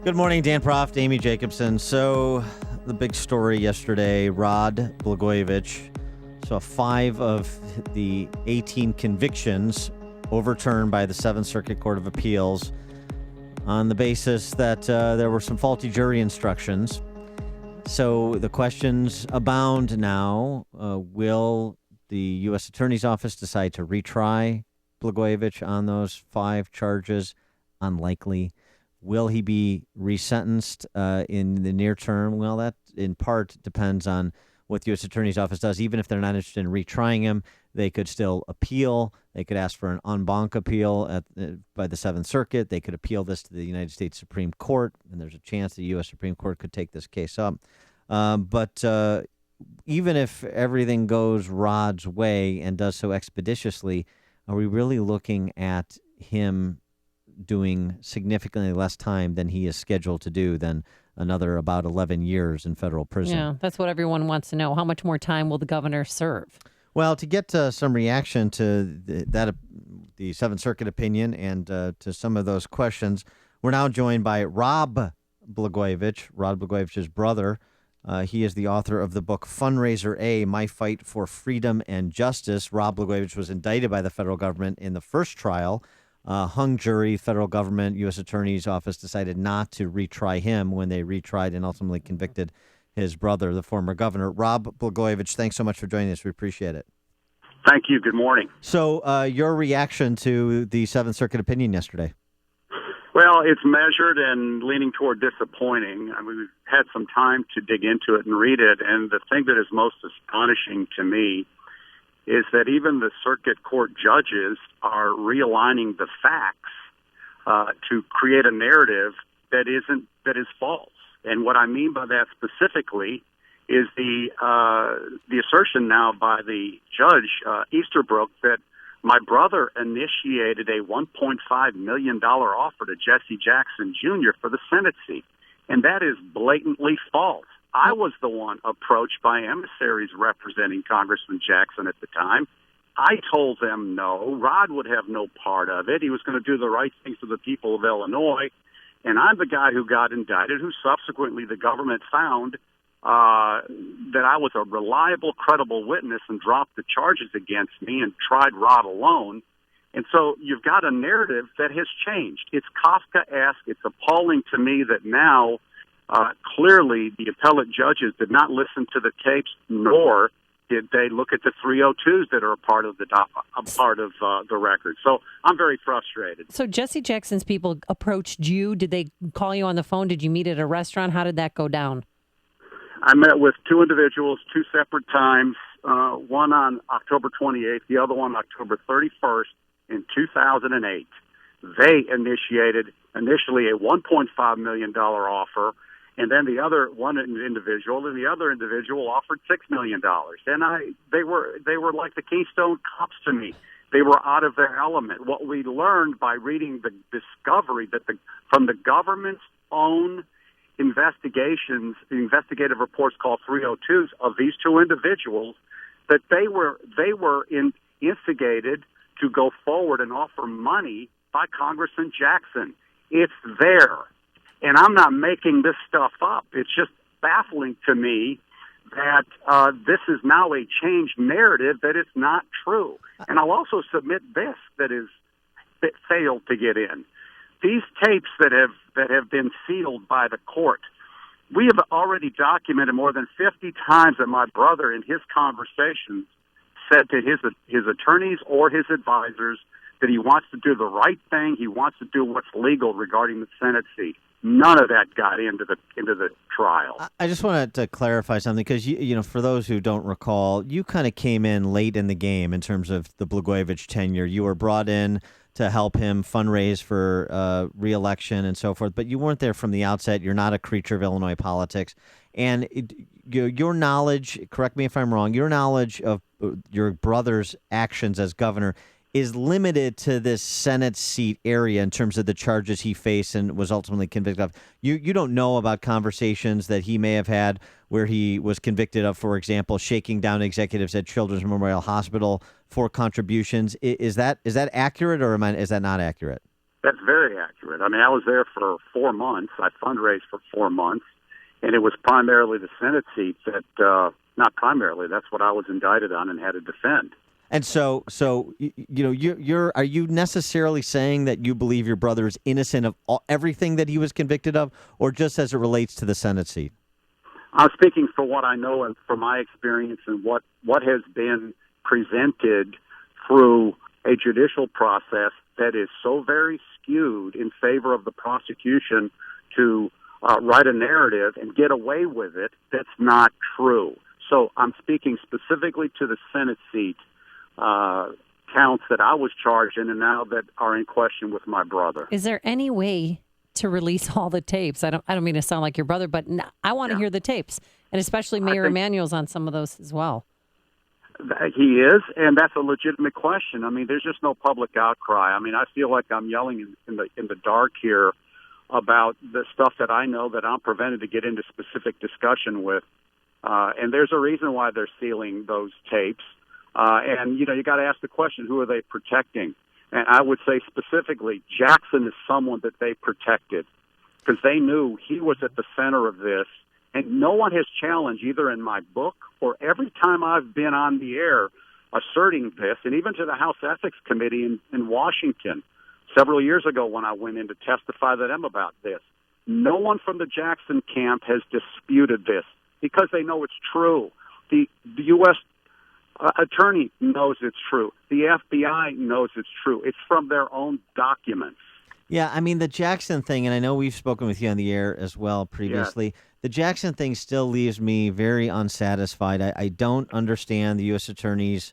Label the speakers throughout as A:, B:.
A: Good morning, Dan Proft, Amy Jacobson. So the big story yesterday, Rob Blagojevich saw 5 of the 18 convictions overturned by the Seventh Circuit Court of Appeals on the basis that there were some faulty jury instructions. So the questions abound now. Will the U.S. Attorney's Office decide to retry Blagojevich on those 5 charges? Unlikely. Will he be resentenced in the near term? Well, that in part depends on what the U.S. Attorney's Office does. Even if they're not interested in retrying him, they could still appeal. They could ask for an en banc appeal by the Seventh Circuit. They could appeal this to the United States Supreme Court, and there's a chance the U.S. Supreme Court could take this case up. But even if everything goes Rod's way and does so expeditiously, are we really looking at him doing significantly less time than he is scheduled to do, than another about 11 years in federal prison?
B: Yeah, that's what everyone wants to know. How much more time will the governor serve?
A: Well, to get some reaction to the Seventh Circuit opinion and to some of those questions, we're now joined by Rob Blagojevich, Rob Blagojevich's brother. He is the author of the book Fundraiser A, My Fight for Freedom and Justice. Rob Blagojevich was indicted by the federal government in the first trial. Hung jury, federal government, U.S. Attorney's Office decided not to retry him when they retried and ultimately convicted his brother, the former governor. Rob Blagojevich, thanks so much for joining us. We appreciate it.
C: Thank you. Good morning.
A: So your reaction to the Seventh Circuit opinion yesterday?
C: Well, it's measured and leaning toward disappointing. I mean, we've had some time to dig into it and read it, and the thing that is most astonishing to me is that even the circuit court judges are realigning the facts to create a narrative that is false. And what I mean by that specifically is the assertion now by the judge Easterbrook that my brother initiated a $1.5 million offer to Jesse Jackson Jr. for the Senate seat, and that is blatantly false. I was the one approached by emissaries representing Congressman Jackson at the time. I told them no, Rod would have no part of it. He was going to do the right thing for the people of Illinois. And I'm the guy who got indicted, who subsequently the government found that I was a reliable, credible witness and dropped the charges against me and tried Rod alone. And so you've got a narrative that has changed. It's Kafkaesque. It's appalling to me that now clearly the appellate judges did not listen to the tapes, nor did they look at the 302s that are a part of the record. So I'm very frustrated.
B: So Jesse Jackson's people approached you. Did they call you on the phone? Did you meet at a restaurant? How did that go down?
C: I met with 2 individuals, 2 separate times, one on October 28th, the other one October 31st in 2008. They initiated initially a $1.5 million offer, and then the other individual offered $6 million. And they were like the Keystone Cops to me. They were out of their element. What we learned by reading the discovery that from the government's own investigations, the investigative reports called 302s of these 2 individuals, that they were instigated to go forward and offer money by Congressman Jackson. It's there. And I'm not making this stuff up. It's just baffling to me that this is now a changed narrative that it's not true. And I'll also submit this that failed to get in. These tapes that have been sealed by the court, we have already documented more than 50 times that my brother in his conversations said to his attorneys or his advisors that he wants to do the right thing. He wants to do what's legal regarding the Senate seat. None of that got into the trial.
A: I just wanted to clarify something because you know, for those who don't recall, you kind of came in late in the game in terms of the Blagojevich tenure. You were brought in to help him fundraise for re-election and so forth, but you weren't there from the outset. You're not a creature of Illinois politics, and your knowledge, correct me if I'm wrong, your knowledge of your brother's actions as governor is limited to this Senate seat area in terms of the charges he faced and was ultimately convicted of. You don't know about conversations that he may have had where he was convicted of, for example, shaking down executives at Children's Memorial Hospital for contributions. Is that accurate, or is that not accurate?
C: That's very accurate. I mean, I was there for 4 months. I fundraised for 4 months, and it was primarily the Senate seat that, not primarily, that's what I was indicted on and had to defend.
A: And so are you necessarily saying that you believe your brother is innocent of everything that he was convicted of, or just as it relates to the Senate seat?
C: I'm speaking for what I know and from my experience and what has been presented through a judicial process that is so very skewed in favor of the prosecution to write a narrative and get away with it that's not true. So I'm speaking specifically to the Senate seat counts that I was charged in and now that are in question with my brother.
B: Is there any way to release all the tapes? I don't mean to sound like your brother, but I want to hear the tapes, and especially Mayor Emanuel's on some of those as well.
C: He is, and that's a legitimate question. I mean, there's just no public outcry. I mean, I feel like I'm yelling in the dark here about the stuff that I know that I'm prevented to get into specific discussion with. And there's a reason why they're sealing those tapes. And, you got to ask the question, who are they protecting? And I would say specifically, Jackson is someone that they protected because they knew he was at the center of this. And no one has challenged, either in my book or every time I've been on the air asserting this, and even to the House Ethics Committee in Washington several years ago when I went in to testify to them about this. No one from the Jackson camp has disputed this because they know it's true. The U.S. Attorney knows it's true. The FBI knows it's true. It's from their own documents.
A: Yeah, I mean, the Jackson thing, and I know we've spoken with you on the air as well previously. Yes. The Jackson thing still leaves me very unsatisfied. I don't understand the U.S. Attorney's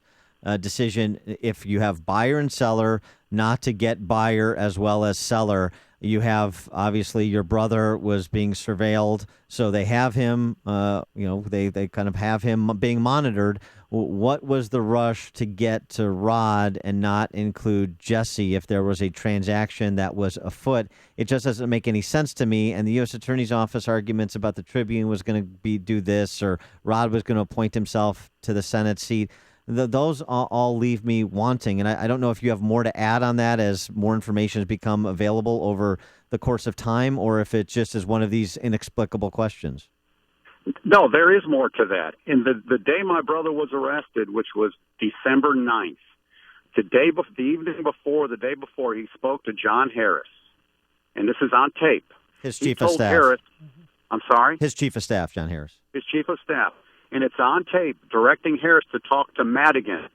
A: decision if you have buyer and seller not to get buyer as well as seller. You have, obviously, your brother was being surveilled, so they have him, they kind of have him being monitored. What was the rush to get to Rod and not include Jesse if there was a transaction that was afoot? It just doesn't make any sense to me. And the U.S. Attorney's Office arguments about the Tribune was going to do this, or Rod was going to appoint himself to the Senate seat. Those all leave me wanting. And I don't know if you have more to add on that as more information has become available over the course of time, or if it just is one of these inexplicable questions.
C: No, there is more to that. In the day my brother was arrested, which was December 9th, the evening before, the day before, he spoke to John Harris. And this is on tape.
A: His chief of staff.
C: Harris, I'm sorry?
A: His chief of staff, John Harris.
C: His chief of staff. And it's on tape directing Harris to talk to Madigan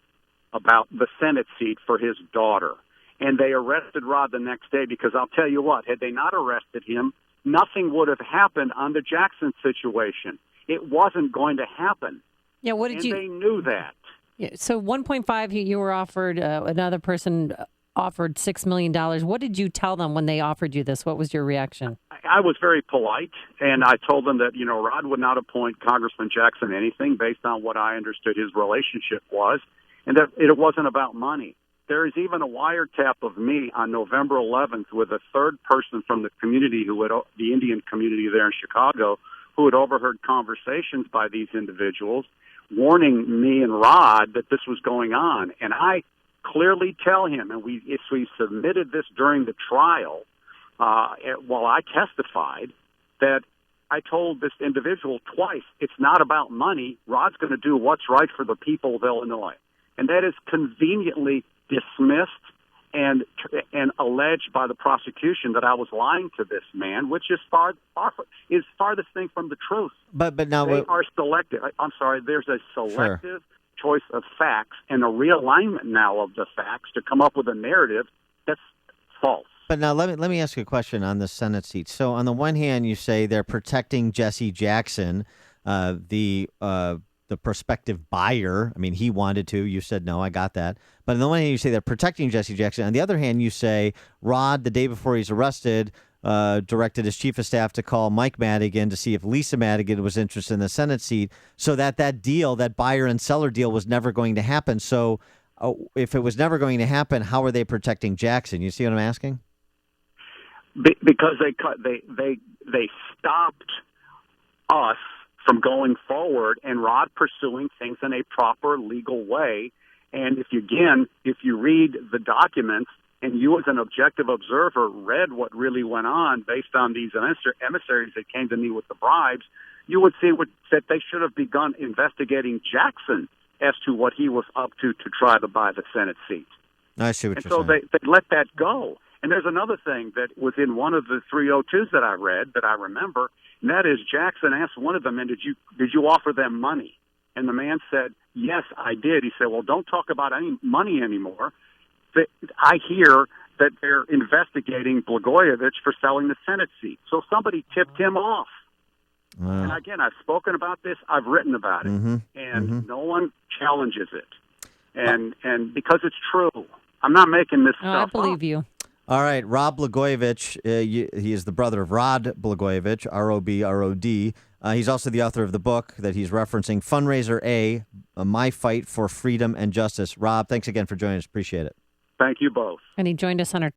C: about the Senate seat for his daughter. And they arrested Rod the next day because I'll tell you what, had they not arrested him, nothing would have happened on the Jackson situation. It wasn't going to happen.
B: Yeah, what did
C: and
B: you?
C: They knew that.
B: Yeah, so 1.5, you were offered. Another person offered $6 million. What did you tell them when they offered you this? What was your reaction?
C: I was very polite, and I told them that Rod would not appoint Congressman Jackson anything based on what I understood his relationship was, and that it wasn't about money. There is even a wiretap of me on November 11th with a third person from the community the Indian community there in Chicago, who had overheard conversations by these individuals warning me and Rod that this was going on. And I clearly tell him, and we submitted this during the trial while I testified, that I told this individual twice, it's not about money. Rod's going to do what's right for the people of Illinois. And that is conveniently dismissed and alleged by the prosecution that I was lying to this man, which is farthest thing from the truth.
A: But now
C: they are selective. I'm sorry. There's a selective choice of facts and a realignment now of the facts to come up with a narrative that's false.
A: But now let me ask you a question on the Senate seat. So on the one hand, you say they're protecting Jesse Jackson, the prospective buyer. I mean, he wanted to. You said no. I got that. But on the one hand, you say they're protecting Jesse Jackson. On the other hand, you say Rod, the day before he's arrested, directed his chief of staff to call Mike Madigan to see if Lisa Madigan was interested in the Senate seat, so that deal, that buyer and seller deal, was never going to happen. So if it was never going to happen, how are they protecting Jackson? You see what I'm asking?
C: Because they stopped us from going forward and Rod pursuing things in a proper legal way. And if you read the documents and you as an objective observer read what really went on based on these emissaries that came to me with the bribes, you would see that they should have begun investigating Jackson as to what he was up to try to buy the Senate seat.
A: I see what
C: and
A: you're
C: so
A: saying.
C: they let that go. And there's another thing that was in one of the 302s that I read that I remember, and that is Jackson asked one of them, and did you offer them money? And the man said, yes, I did. He said, well, don't talk about any money anymore. I hear that they're investigating Blagojevich for selling the Senate seat. So somebody tipped him off. And again, I've spoken about this. I've written about it. And no one challenges it. And because it's true. I'm not making this stuff
B: I believe
C: up.
B: you.
A: All right, Rob Blagojevich, he is the brother of Rod Blagojevich, R-O-B-R-O-D. He's also the author of the book that he's referencing, Fundraiser A, My Fight for Freedom and Justice. Rob, thanks again for joining us. Appreciate it.
C: Thank you both.
B: And he joined us on our